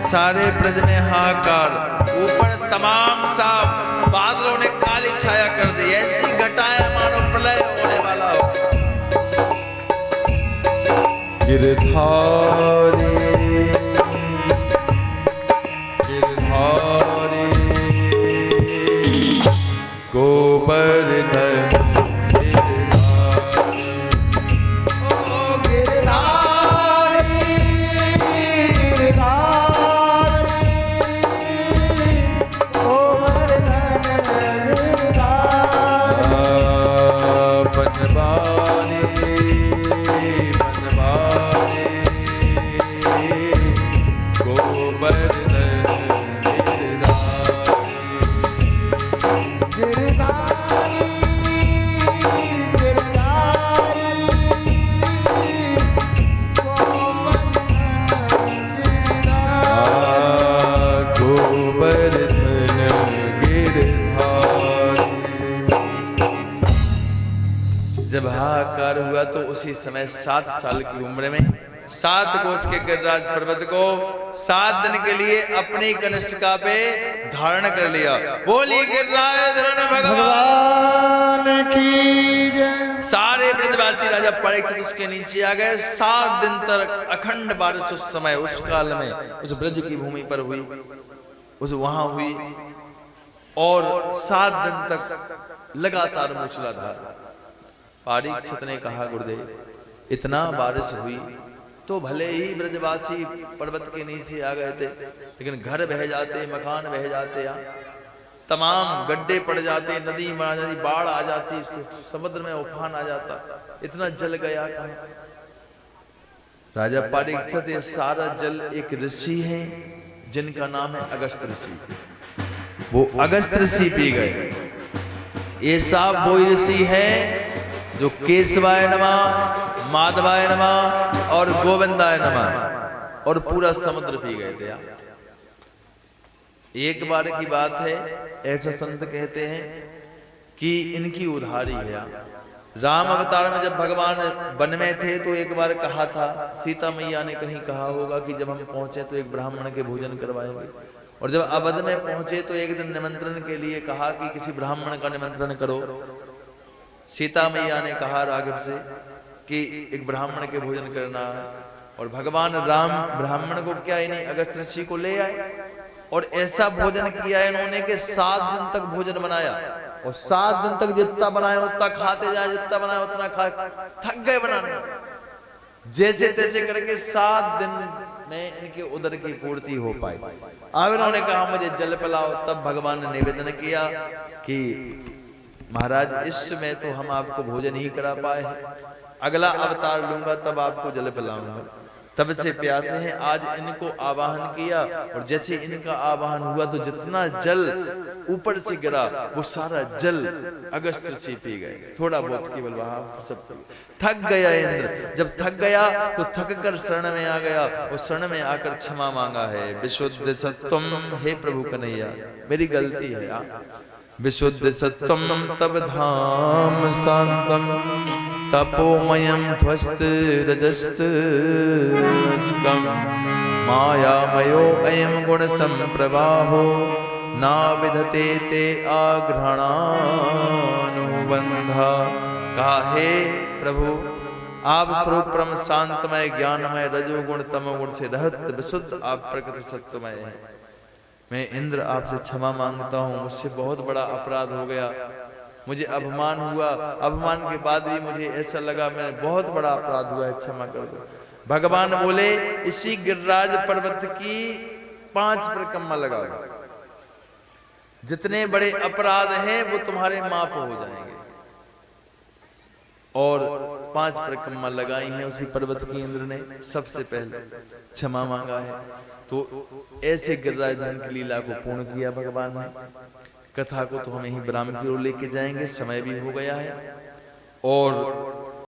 सारे ब्रज में हाहाकार, ऊपर तमाम सा बादलों ने काली छाया कर दी, ऐसी घटाएं मानो प्रलय होने वाला हो। गिरधारी गिरधारी गोवर्धन जब हाहाकार हुआ तो उसी समय 7 साल की उम्र में 7 कोस के गिरिराज पर्वत को 7 दिन के लिए अपनी कनिष्ठिका पे धारण कर लिया। बोली गिरिराज भगवान की जय। सारे ब्रजवासी राजा परीक्षित उसके नीचे आ गए। 7 दिन तक अखंड बारिश उस समय उस काल में उस ब्रज की भूमि पर हुई, उस वहां हुई और 7 दिन तक लगातार मूसलाधार। परीक्षित ने कहा गुरुदेव इतना बारिश हुई तो भले ही ब्रजवासी पर्वत के नीचे आ गए थे, लेकिन घर बह जाते, मकान बह जाते, तमाम गड्ढे पड़ जाते, नदी बाढ़ आ जाती, समुद्र में उफान आ जाता, इतना जल गया कहाँ। राजा परीक्षित ये सारा जल एक ऋषि है जिनका नाम है अगस्त ऋषि, वो अगस्त ऋषि पी गए। ये सब वो ऋषि है जो केशवाय नमः, माधवाय नमः और गोविंदाय नमः और पूरा समुद्र पी गए थे। एक बार की बात है, ऐसा संत कहते हैं कि इनकी उधारी है। राम अवतार में जब भगवान वन में थे तो एक बार कहा था, सीता मैया ने कहीं कहा होगा कि जब हम पहुंचे तो एक ब्राह्मण के भोजन करवाएंगे, और जब अवध में पहुंचे तो एक दिन निमंत्रण के लिए कहा कि किसी ब्राह्मण का निमंत्रण करो। सीता मैया ने कहा राघव से कि एक ब्राह्मण के भोजन करना है, और भगवान राम ब्राह्मण को क्या ही नहीं अगस्त ऋषि को ले आए और ऐसा भोजन किया इन्होंने कि 7 दिन तक भोजन बनाया, और 7 दिन तक जितना बनाया उतना खाते जाए, जितना बनाया उतना खा, थक गए बनाने। जैसे तैसे करके 7 दिन में इनके उदर की पूर्ति हो पाई। अब इन्होंने कहा मुझे जल पिलाओ। तब भगवान ने निवेदन किया कि महाराज इस समय तो हम आपको भोजन ही करा पाए हैं, अगला अवतार लूंगा तब आपको जल पिलाऊंगा। तब से प्यासे हैं। आज इनको आवाहन किया और जैसे इनका आवाहन हुआ तो जितना जल ऊपर से गिरा वो सारा जल अगस्त्य से पी गए, थोड़ा बहुत केवल वहां सब थक गया इंद्र। जब थक गया तो थक कर शरण में आ गया और शरण में आकर क्षमा मांगा है। विशुद्ध सत्वम, हे प्रभु कन्हैया मेरी गलती है। विशुद्ध सत्वम तब धाम शांतम तपोमयम ध्वस्त रजस्त मायामयो अयम गुण संप्रवाहो ना विधते ते आग्रहणानुबंधा। काहे प्रभु आप स्वरूप परम शांतमय ज्ञानमय रजोगुण तमोगुण से रहत विशुद्ध आप प्रकृति सत्वमय हैं। मैं इंद्र आपसे क्षमा मांगता हूँ, मुझसे बहुत बड़ा अपराध हो गया, मुझे अपमान हुआ, अपमान के बाद भी मुझे ऐसा लगा मैंने बहुत बड़ा अपराध हुआ है, क्षमा कर दो। भगवान बोले इसी गिरिराज पर्वत की 5 परिक्रमा लगाओ, जितने बड़े अपराध हैं वो तुम्हारे माफ हो जाएंगे। और 5 परिक्रमा लगाई हैं उसी पर्वत की इंद्र ने, सबसे पहले क्षमा मांगा है। तो ऐसे गिरिराज धन की लीला को पूर्ण किया भगवान ने। कथा को तो हम यही विराम की ओर लेके जाएंगे, समय भी हो गया है। और